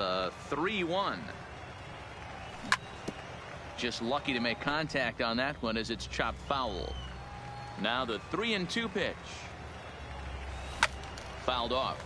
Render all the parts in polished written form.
the 3-1. Just lucky to make contact on that one as it's chopped foul. Now the 3-2 pitch. Fouled off.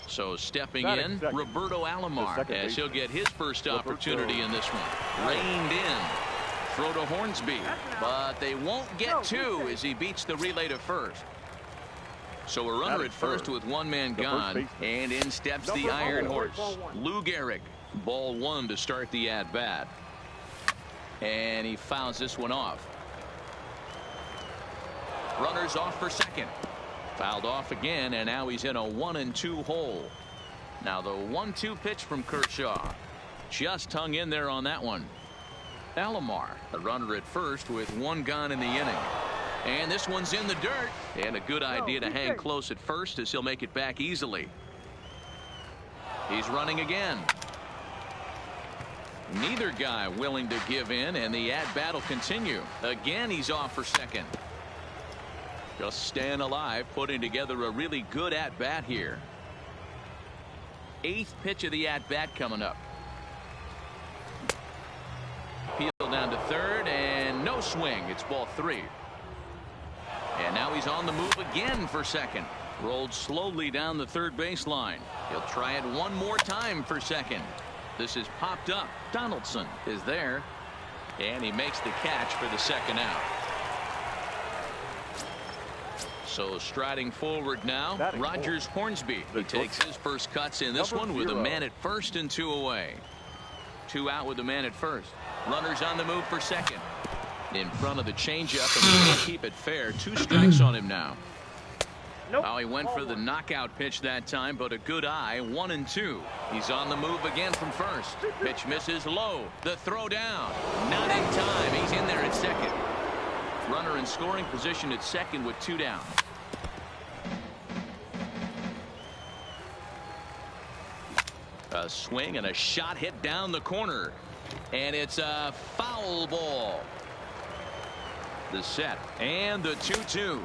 So stepping in, Roberto Alomar, as he'll get his first opportunity in this one. Reined in. Throw to Hornsby, but they won't get two as he beats the relay to first. So a runner at first with one man gone, and in steps the Iron Horse, Lou Gehrig. Ball one to start the at-bat. And he fouls this one off. Runners off for second. Fouled off again, and now he's in a 1-2 hole. Now the 1-2 pitch from Kershaw. Just hung in there on that one. Alomar, a runner at first with one gone in the inning. And this one's in the dirt. And a good idea to hang close at first as he'll make it back easily. He's running again. Neither guy willing to give in, and the at-bat will continue. Again, he's off for second. Just staying alive, putting together a really good at-bat here. 8th pitch of the at-bat coming up. Peel down to third, and no swing. It's ball 3. And now he's on the move again for second. Rolled slowly down the third baseline. He'll try it one more time for second. This is popped up. Donaldson is there, and he makes the catch for the second out. So striding forward now, Rogers Hornsby. He takes his first cuts in this one with a man at first and 2 away. 2 out with the man at first. Runners on the move for second. In front of the changeup, and he can't keep it fair. 2 strikes on him now. Oh, he went for the knockout pitch that time, but a good eye. 1-2. He's on the move again from first. Pitch misses low. The throw down. Not in time. He's in there at second. Runner in scoring position at second with 2 down. A swing and a shot hit down the corner. And it's a foul ball. The set and the 2-2.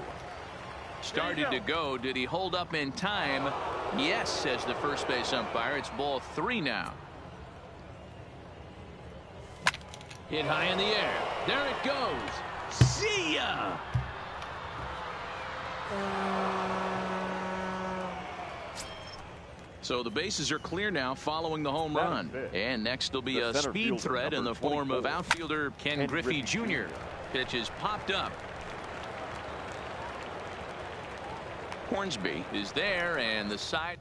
Started to go. Did he hold up in time? Yes, says the first base umpire. It's ball 3 now. Hit high in the air. There it goes. See ya. So the bases are clear now following the home run. And next will be a speed threat in the form of outfielder Ken Griffey Jr. Pitch is popped up. Hornsby is there, and the side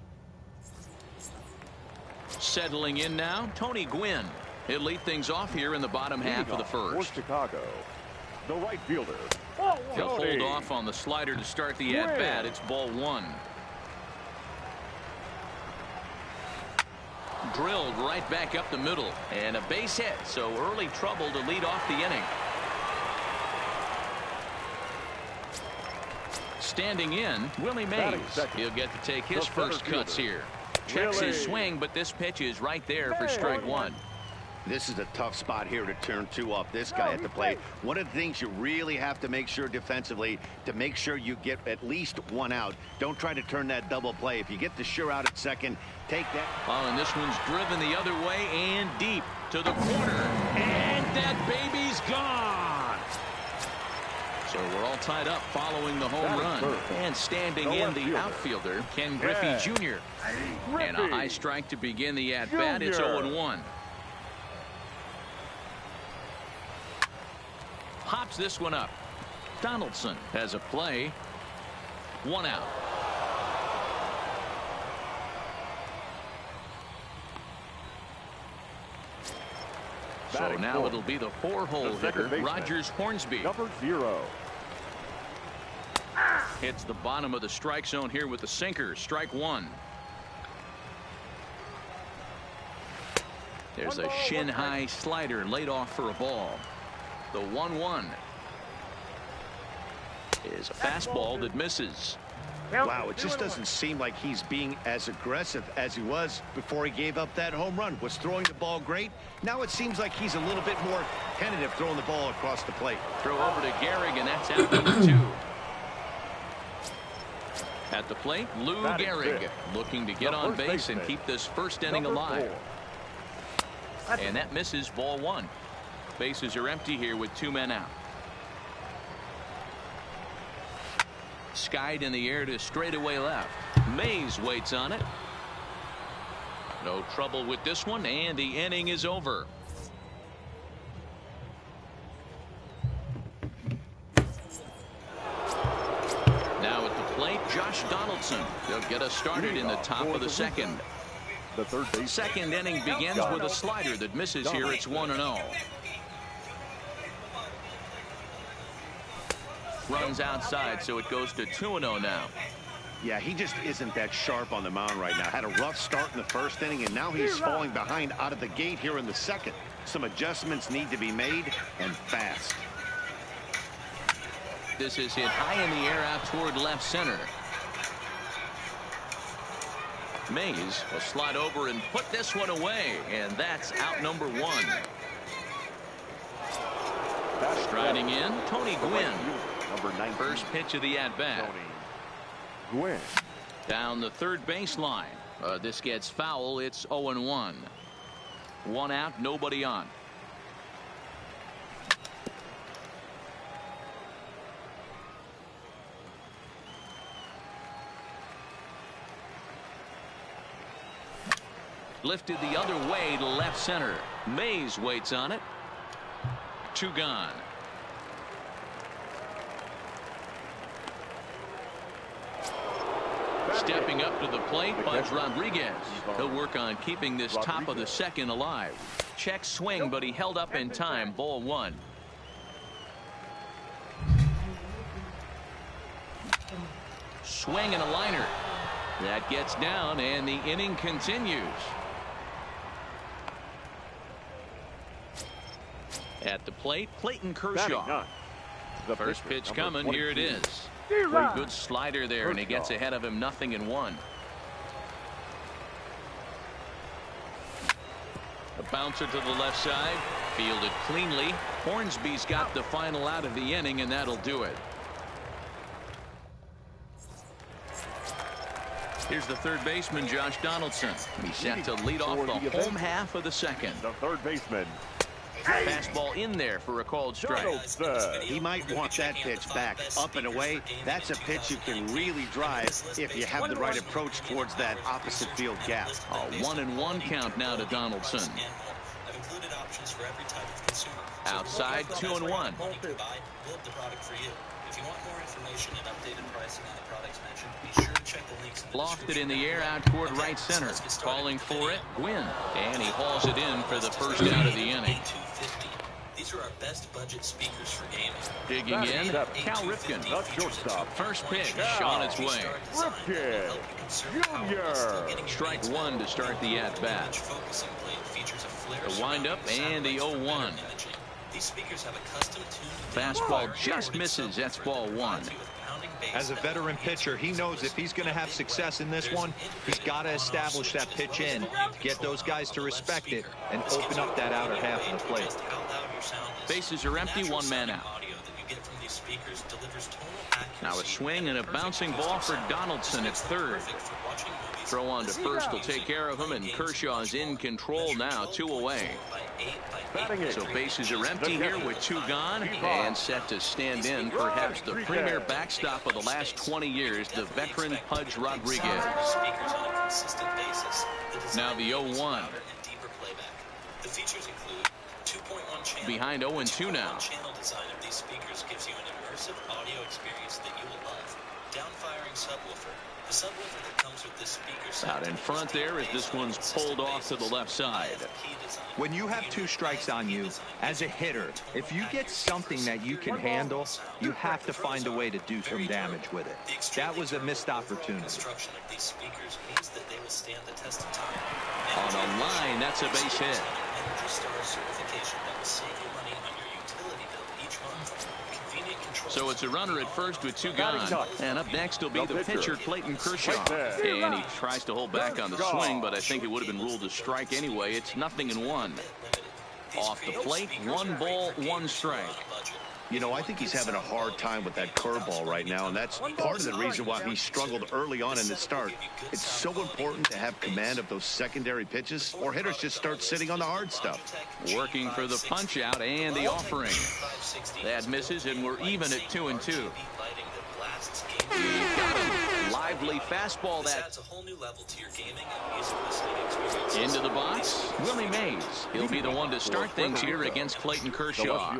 settling in now. Tony Gwynn. He'll lead things off here in the bottom half of the first. Chicago, the right fielder. He'll hold off on the slider to start the at-bat. It's ball 1. Drilled right back up the middle, and a base hit, so early trouble to lead off the inning. Standing in, Willie Mays. He'll get to take his first cuts here. Checks his swing, but this pitch is right there for strike 1. This is a tough spot here to turn 2 off this guy at the plate. One of the things you really have to make sure defensively, to make sure you get at least 1 out. Don't try to turn that double play. If you get the sure out at second, take that. Oh, and this one's driven the other way and deep to the corner. And that baby's gone. So we're all tied up following the home run. And standing in the outfielder, Ken Griffey Jr. And a high strike to begin the at-bat. It's 0-1. Pops this one up. Donaldson has a play. 1 out. So now it'll be the 4-hole hitter, Rogers Hornsby. Number 0. Hits the bottom of the strike zone here with the sinker. Strike 1. There's a shin-high slider laid off for a ball. The 1-1 is a fastball that misses. Wow, it just doesn't seem like he's being as aggressive as he was before he gave up that home run. Was throwing the ball great. Now it seems like he's a little bit more tentative throwing the ball across the plate. Throw over to Gehrig, and that's out number 2. At the plate, Lou Gehrig looking to get on base and keep this first inning alive. And that misses, ball 1. Bases are empty here with 2 men out. Skied in the air to straightaway left. Mays waits on it. No trouble with this one, and the inning is over. Now at the plate, Josh Donaldson. They'll get us started in the top of the second. The third base. Second inning begins with a slider that misses here. It's 1-0. Runs outside, so it goes to 2-0 now. Yeah, he just isn't that sharp on the mound right now. Had a rough start in the first inning, and now he's falling behind out of the gate here in the second. Some adjustments need to be made, and fast. This is hit high in the air out toward left center. Mays will slide over and put this one away, and that's out number 1. Striding in, Tony Gwynn. First pitch of the at-bat. Gwynn. Down the third baseline. This gets foul. It's 0-1. 1 out, nobody on. Lifted the other way to left center. Mays waits on it. 2 gone. Stepping up to the plate, Pudge Rodriguez. He'll work on keeping this top of the second alive. Check swing, but he held up in time. Ball 1. Swing and a liner. That gets down, and the inning continues. At the plate, Clayton Kershaw. The first pitch coming. Here it is. Good slider there, and he gets ahead of him. 0-1. A bouncer to the left side. Fielded cleanly. Hornsby's got the final out of the inning, and that'll do it. Here's the third baseman, Josh Donaldson. He's set to lead off the home half of the second. The third baseman. Fastball in there for a called strike. He might want that pitch back up and away. That's a pitch you can really drive if you have the right approach towards that opposite field gap. A 1-1 count now to Donaldson. Outside, 2-1. If you want more information and updated pricing on the products mentioned, be sure to check the links. Lofted in the air out toward right center. Calling for it, Gwynn. And he hauls it in for the first out of the inning. These are our best budget speakers for gaming. Digging in, Cal Ripken. Shortstop. First pitch on its way. Ripken Jr. Strike 1 to start the at-bat. The windup and the 0-1. These speakers have a custom tuned fastball just misses. That's ball 1. As a veteran pitcher, he knows if he's going to have success in this one, he's got to establish that pitch in, get those guys to respect it, and open up that outer half of the plate. Bases are empty, 1 man out. Now a swing and a bouncing ball for Donaldson at third. Throw on to first will take care of him, and Kershaw's in control now, 2 away. So bases are empty here with 2 gone, and set to stand in perhaps the premier backstop of the last 20 years, the veteran Pudge Rodriguez. Now the 0-1. Behind 0-2 now. Downfiring subwoofer. The subwoofer that comes with this speaker. Out in front there as this one's pulled off to the left side. When you have 2 strikes on you, as a hitter, if you get something that you can handle, you have to find a way to do some damage with it. That was a missed opportunity. Construction of these speakers means that they will stand the test of time. On a line, that's a base hit. Energy Star certification that will save you money on your utility bill each month. Convenient control. So it's a runner at first with 2 gone. And up next will be the pitcher, Clayton Kershaw. And he tries to hold back on the swing, but I think it would have been ruled a strike anyway. It's 0-1. Off the plate, 1 ball, 1 strike. You know, I think he's having a hard time with that curveball right now, and that's part of the reason why he struggled early on in the start. It's so important to have command of those secondary pitches, or hitters just start sitting on the hard stuff. Working for the punch out and the offering. That misses, and we're even at 2-2. Lively fastball that adds a whole new level to your gaming and music listening experience. into the box. Willie Mays. He'll be the one to start things here against Clayton Kershaw.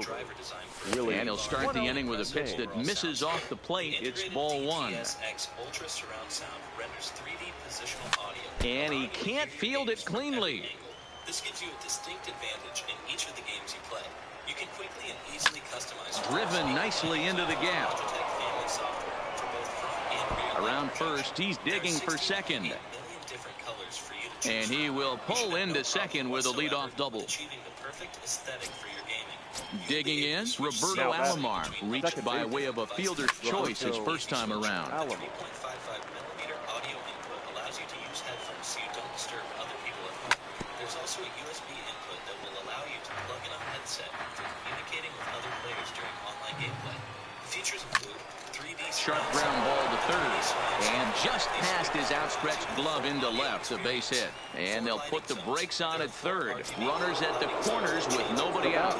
And he'll start the inning with a pitch that misses off the plate. It's ball 1. Ultra surround sound renders 3D positional audio. And he can't field it cleanly. This gives you a distinct advantage in each of the games you play. You can quickly and easily customize. Driven nicely into the gap. Family software for both front and rear. Around first, he's digging for second. And he will pull into second with a leadoff double. Achieving the perfect aesthetic for your gaming. Digging in, Roberto Alomar reached by way of a fielder's choice his first time around. 3.55 millimeter audio input allows you to use headphones so you don't disturb other people at home. There's also a USB input that will allow you to plug in a headset for communicating with other players during online gameplay. The features include 3D sharp ground ball to third, and just past his outstretched glove into left, a base hit. And they'll put the brakes on at third. Runners at the corners with nobody out.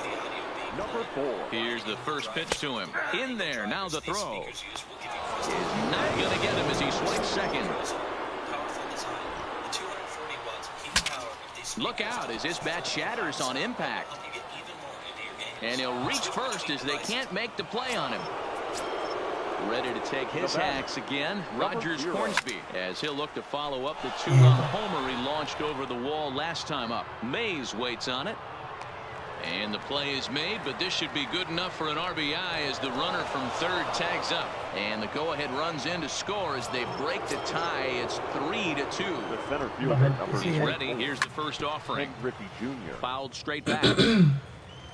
Number 4. Here's the first pitch to him. In there, now the throw. Is not going to get him as he swings second. Look out as his bat shatters on impact. And he'll reach first as they can't make the play on him. Ready to take his hacks again, Rogers Hornsby, as he'll look to follow up the 2-run homer he launched over the wall last time up. Mays waits on it. And the play is made, but this should be good enough for an RBI as the runner from third tags up. And the go-ahead runs in to score as they break the tie. It's 3-2. The center fielder, number He's ready. Here's the first offering. Ken Griffey Jr. Fouled straight back.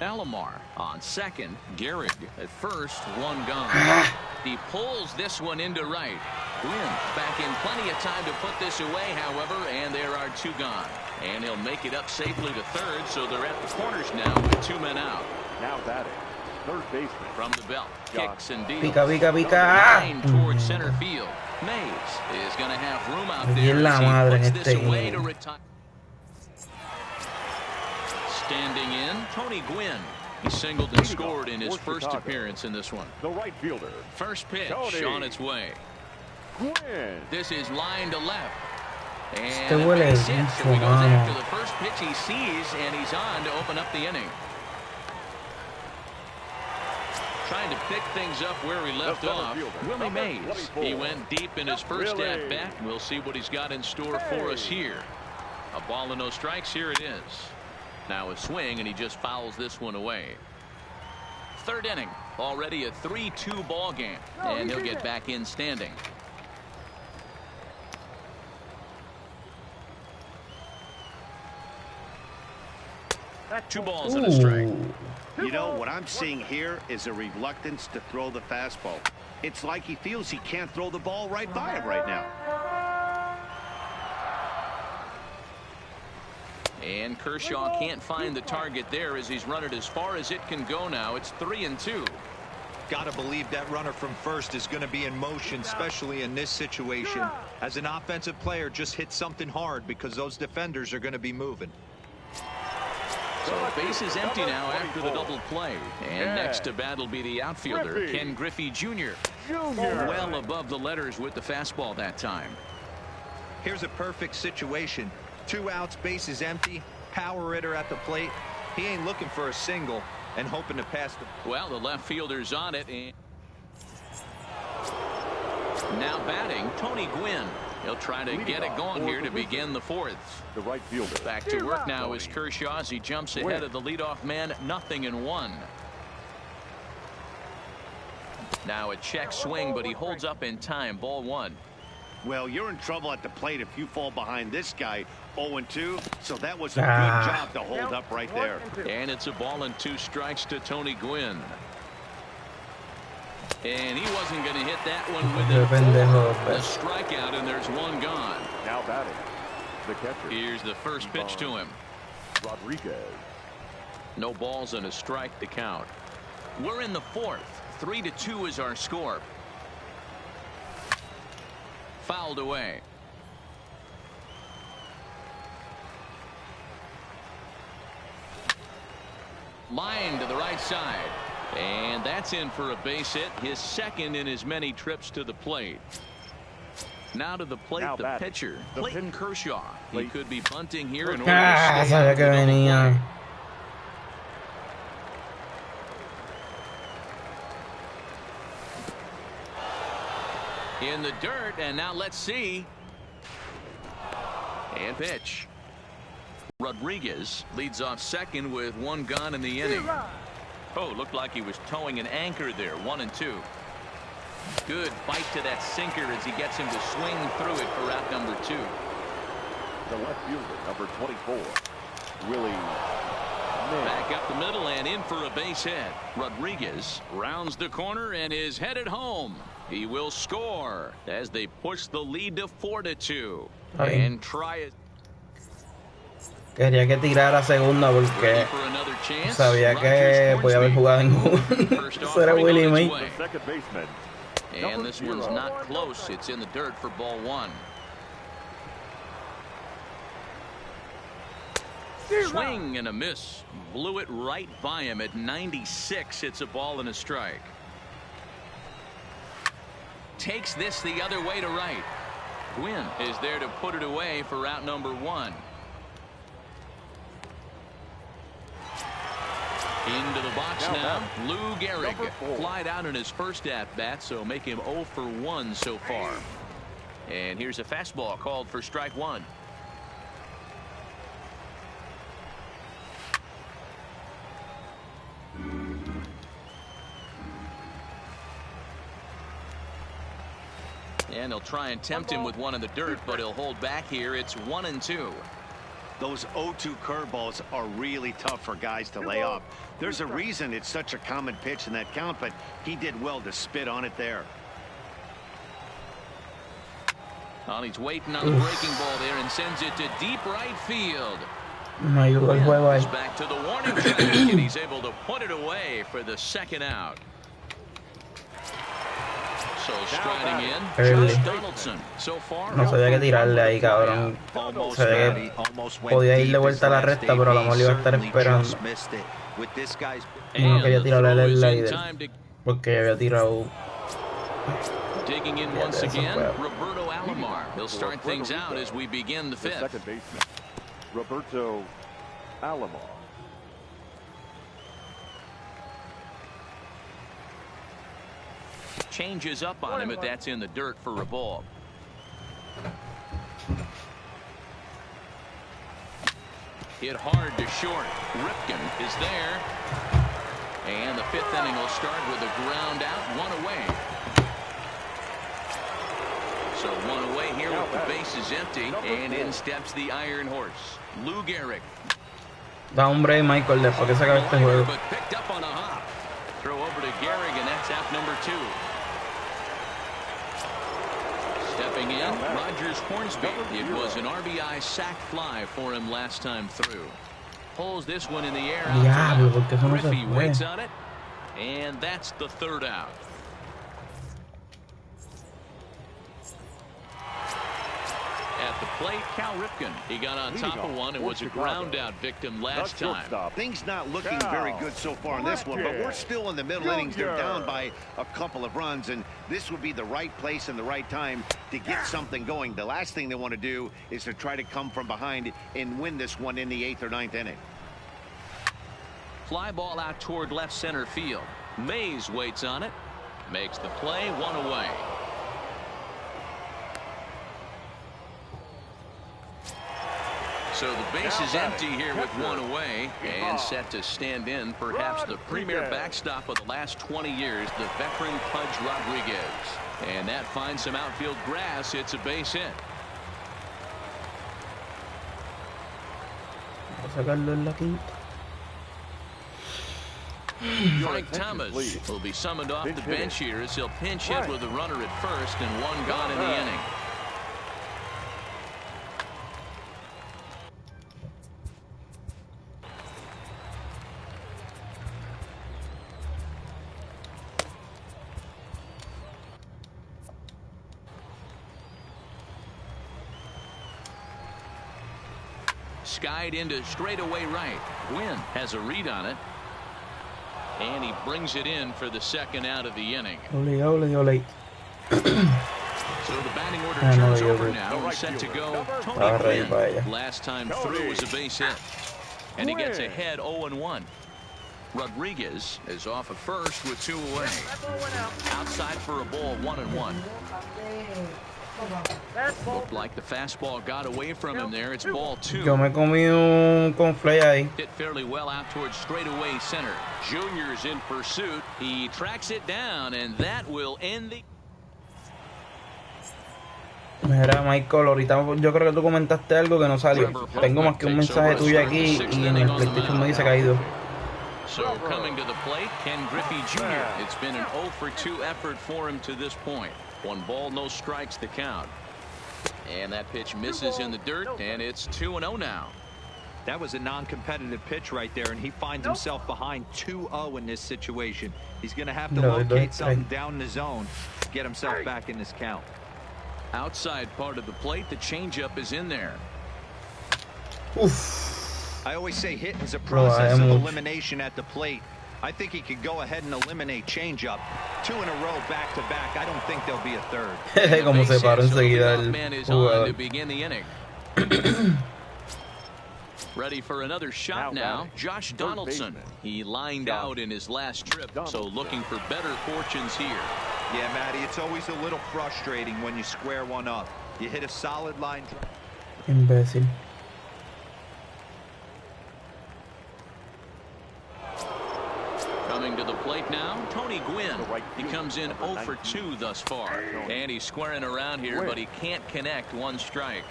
Alomar on second. Gehrig at first. 1 gone. He pulls this one into right. Gwynn back in plenty of time to put this away, however, and there are 2 gone. And he'll make it up safely to third, so they're at the corners now with 2 men out. Now batting, third baseman. From the belt, kicks and deals. Pica. Line towards center field. Mays is going to have room out there as he puts this away to retire. Standing in, Tony Gwynn. He singled and scored in his first appearance in this one. The right fielder. First pitch Tony on its way. Gwynn. This is line to left. And Este a huele base hit, so he goes mano. after the first pitch he sees, and he's on to open up the inning. Trying to pick things up where he left off, Willie Mays. He went deep in his first at-bat. We'll see what he's got in store for us here. A ball and no strikes. Here it is. Now a swing, and he just fouls this one away. Third inning. Already a 3-2 ball game, and he'll get back in standing. Two balls and a strike. You know, what I'm seeing here is a reluctance to throw the fastball. It's like he feels he can't throw the ball right by him right now. And Kershaw can't find the target there as he's run it as far as it can go now. It's 3-2. Got to believe that runner from first is going to be in motion, especially in this situation. As an offensive player, just hit something hard because those defenders are going to be moving. So base is empty now after the double play. And next to bat will be the outfielder, Ken Griffey Jr. Well above the letters with the fastball that time. Here's a perfect situation. 2 outs, base is empty, power hitter at the plate. He ain't looking for a single and hoping to pass the. Well, the left fielder's on it. And Now batting, Tony Gwynn. He'll try to get it going here to begin the fourth. The right fielder. Back to work now is Kershaw as he jumps ahead of the leadoff man, 0-1. Now a check swing, but he holds up in time. Ball 1. Well, you're in trouble at the plate if you fall behind this guy 0-2. So that was a good job to hold up right there. And it's a ball and 2 strikes to Tony Gwynn. And he wasn't going to hit that one with the strikeout, and there's 1 gone. Now batting, the catcher. Here's the first pitch to him. Rodriguez. No balls and a strike to count. We're in the 4th. 3-2 is our score. Fouled away. Line to the right side. And that's in for a base hit, his second in as many trips to the plate. Now to the plate, now the pitcher, Clayton Kershaw. He could be bunting here in order Ah, to stay sabía out que the double venía. play. In the dirt, and now let's see. And pitch. Rodriguez leads off second with 1 gone in the inning. Oh, looked like he was towing an anchor there. 1-2. Good bite to that sinker as he gets him to swing through it for out number 2. The left fielder, number 24, Willie. Back up the middle and in for a base hit. Rodriguez rounds the corner and is headed home. He will score as they push the lead to 4-2. And try it. Quería que tirara segunda porque sabía que podía haber jugado en uno. Eso era Willie May. And this one's not close. It's in the dirt for ball 1. Swing and a miss. Blew it right by him at 96. It's a ball and a strike. Takes this the other way to right. Gwynn is there to put it away for out number 1. Into the box now. Lou Gehrig flied out in his first at-bat, so make him 0 for 1 so far. And here's a fastball called for strike 1. And they'll try and tempt him with one in the dirt, but he'll hold back here. It's 1-2. Those 0-2 curveballs are really tough for guys to lay off. There's a reason it's such a common pitch in that count, but he did well to spit on it there. Well, he's waiting on the breaking ball there and sends it to deep right field. Me ayudó el juego ahí. Back to the warning track, and he's able to put it away for the second out. So striding in, Josh Donaldson. So far, no sabía que tirarle ahí, cabrón. Sabía que podía ir de vuelta a la recta, pero a lo mejor iba a estar esperando. Y no quería tirarle el líder porque había tirado. Digging in once again, Roberto Alomar. He'll start things out as we begin the 5th. Second baseman, Roberto Alomar. Changes up on him, but that's in the dirt for a ball. Hit hard to short. Ripken is there. And the 5th inning will start with a ground out, 1 away. So 1 away here with the bases empty, and in steps the Iron Horse, Lou Gehrig. Da un break, Michael, después que se acabe este juego. But picked up on a hop. Throw over to Gehrig, and that's out number 2. Stepping in, Rogers Hornsby. It was an RBI sac fly for him last time through. Pulls this one in the air. Griffey waits on it, and that's the 3rd out. At the plate, Cal Ripken. He got on top of one and was a ground out victim last time. Things not looking very good so far in this one, but we're still in the middle innings. They're down by a couple of runs, and this would be the right place and the right time to get something going. The last thing they want to do is to try to come from behind and win this one in the 8th or 9th inning. Fly ball out toward left center field. Mays waits on it. Makes the play, 1 away. So the base is empty here with one away and set to stand in perhaps the premier backstop of the last 20 years, the veteran Pudge Rodriguez. And that finds some outfield grass. It's a base hit. Frank Thomas will be summoned off the bench here as he'll pinch hit with a runner at first and one gone in the inning. Skied into straightaway right. Gwynn has a read on it. And he brings it in for the second out of the inning. So the batting order turns over now and set to go Tony Gwynn. Last time through was a base hit. And he gets ahead 0-1. Rodriguez is off at first with two away. Outside for a ball, 1-1. Looked like the fastball got away from him there. It's ball two. Yo me comí un conflay ahí. Hit fairly well out towards straightaway center. Junior's in pursuit. He tracks it down, and that will end the. Mira, Michael, ahorita yo creo que tú comentaste algo que no salió. Tengo más que un mensaje tuyo aquí y en el PlayStation me dice caído. So coming to the plate, Ken Griffey Jr. It's been an 0-for-2 effort for him to this point. 1 ball, no strikes the count. And that pitch misses in the dirt, and it's 2-0 now. That was a non-competitive pitch right there, and he finds himself behind 2-0 in this situation. He's going to have to locate something down the zone to get himself back in this count. Outside part of the plate, the changeup is in there. Oof. I always say hitting is a process of elimination at the plate. I think he could go ahead and eliminate changeup. 2 in a row back-to-back. I don't think there'll be a third. Como se paró enseguida el jugador. To begin the inning. Ready for another shot now. Josh Donaldson. He lined out in his last trip, so looking for better fortunes here. Yeah, Matty, it's always a little frustrating when you square one up. You hit a solid line. Imbécil. Coming to the plate now, Tony Gwynn. He comes in 0-for-2 thus far. And he's squaring around here, but he can't connect. 1 strike.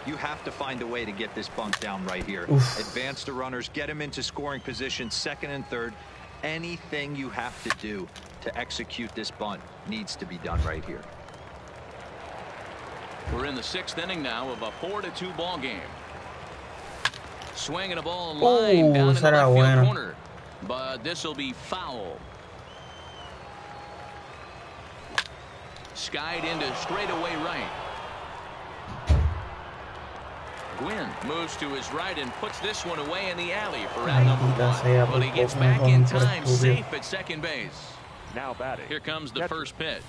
You have to find a way to get this bunt down right here. Oof. Advance the runners, get him into scoring position, second and third. Anything you have to do to execute this bunt needs to be done right here. We're in the 6th inning now of a 4-2 ball game. Swinging a ball line down in the left field corner. But this will be foul. Skied into straightaway right. Gwynn moves to his right and puts this one away in the alley for out number 1. But he gets back in time, safe at second base. Now batting. Here comes the first pitch.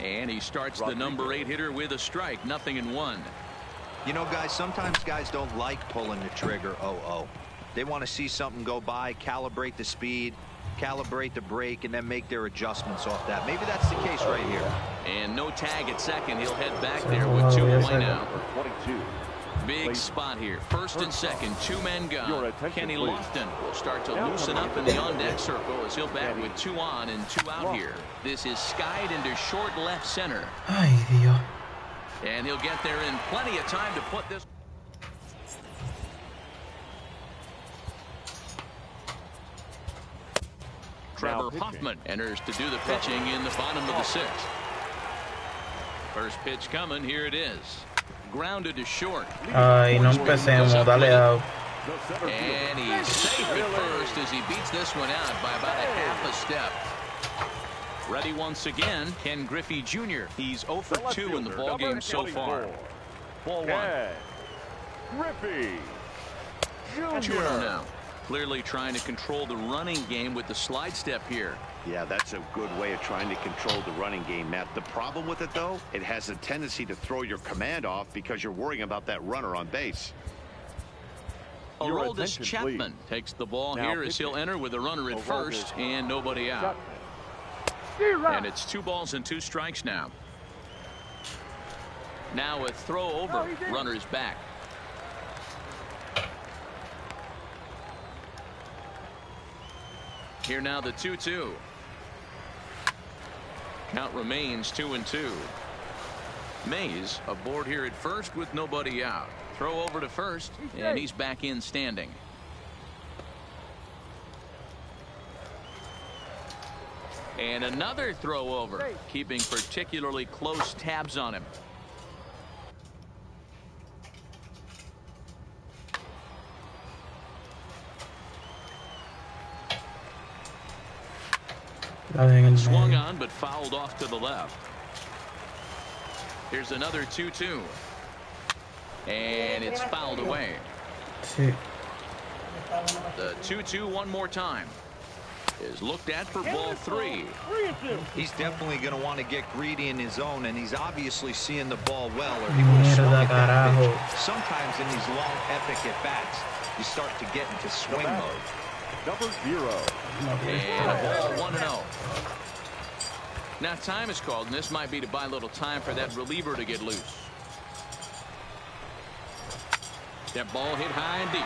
And he starts the number 8 hitter with a strike. 0-1. You know, guys, sometimes guys don't like pulling the trigger 0-0. They want to see something go by, calibrate the speed, calibrate the brake, and then make their adjustments off that. Maybe that's the case right here. And no tag at second. He'll head back there with 2 away now. Big spot here. First and second, 2 men gone. Kenny Lofton will start to loosen up in the on-deck circle as he'll bat with 2 on and 2 out here. This is skied into short left center. Ay, Dios. And he'll get there in plenty of time to put this. Trevor Hoffman enters to do the pitching in the bottom of the 6th. First pitch coming. Here it is. Grounded to short. Ay, no empecemos. Dale out. And he's safe at first as he beats this one out by about a half a step. Ready once again, Ken Griffey Jr. He's 0-for-2 in the ballgame so far. Ball 1. Griffey Jr. now. Clearly trying to control the running game with the slide step here. Yeah, that's a good way of trying to control the running game, Matt. The problem with it, though, it has a tendency to throw your command off because you're worrying about that runner on base. Aroldis Chapman takes the ball here as he'll enter with a runner at first and nobody out. And it's 2 balls and 2 strikes now. Now a throw over. Runners back. Here now the 2-2. Count remains 2-2. Mays aboard here at first with nobody out. Throw over to first, and he's back in standing. And another throw over, keeping particularly close tabs on him. Swung on, but fouled off to the left. Here's another 2-2. And it's fouled away. The 2-2 one more time is looked at for ball 3. He's definitely going to want to get greedy in his zone, and he's obviously seeing the ball well, or he would have swung at that pitch. Sometimes in these long epic at-bats, you start to get into swing mode. Number 0. And a ball 1-0. Now time is called, and this might be to buy a little time for that reliever to get loose. That ball hit high and deep.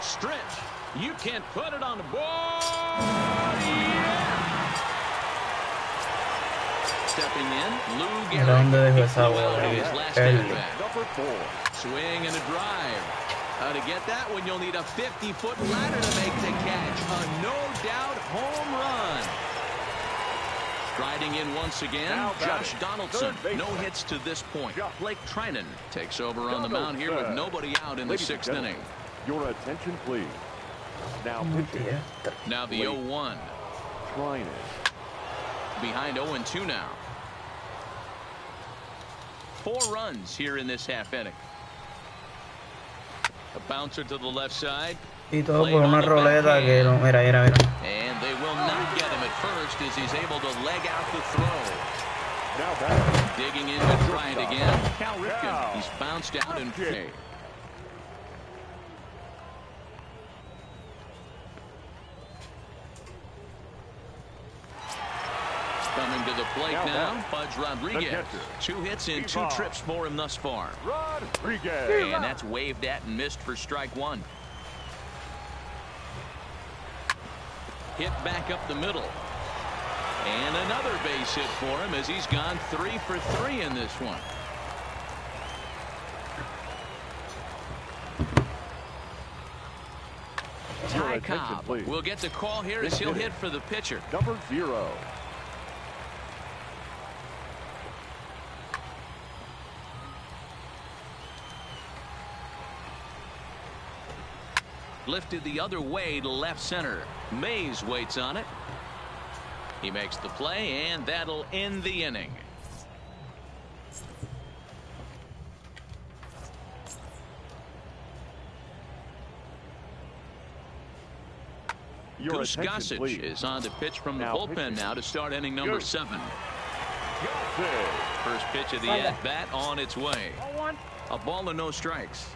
Stretch. You can't put it on the board. Yeah! Stepping in, Lou Gehrig. His last at-bat. Number 4. Swing and a drive. To get that one, you'll need a 50-foot ladder to make the catch. A no-doubt home run. Striding in once again, Josh Donaldson. No hits to this point. Blake Treinen takes over on the mound here with nobody out in the 6th inning. Your attention, please. Now pitching. Now the 0-1. Treinen. Behind 0-2 now. 4 runs here in this half inning. A bouncer to the left side. Y todo por una roleta que no, mira. And they will not get him at first as he's able to leg out the throw. Now back. Digging in to try it again. Cal Ripken. He's bounced out and play. Coming to the plate now, Pudge Rodriguez. 2 hits in 2 trips for him thus far. Rodriguez. And that's waved at and missed for strike 1. Hit back up the middle. And another base hit for him as he's gone 3 for 3 in this one. Ty Cobb will get the call here as he'll hit for the pitcher. Number 0. Lifted the other way to left center. Mays waits on it. He makes the play, and that'll end the inning. Goose Gossage is on to pitch from the bullpen now to start inning number 7. First pitch of the at-bat on its way. A ball and no strikes.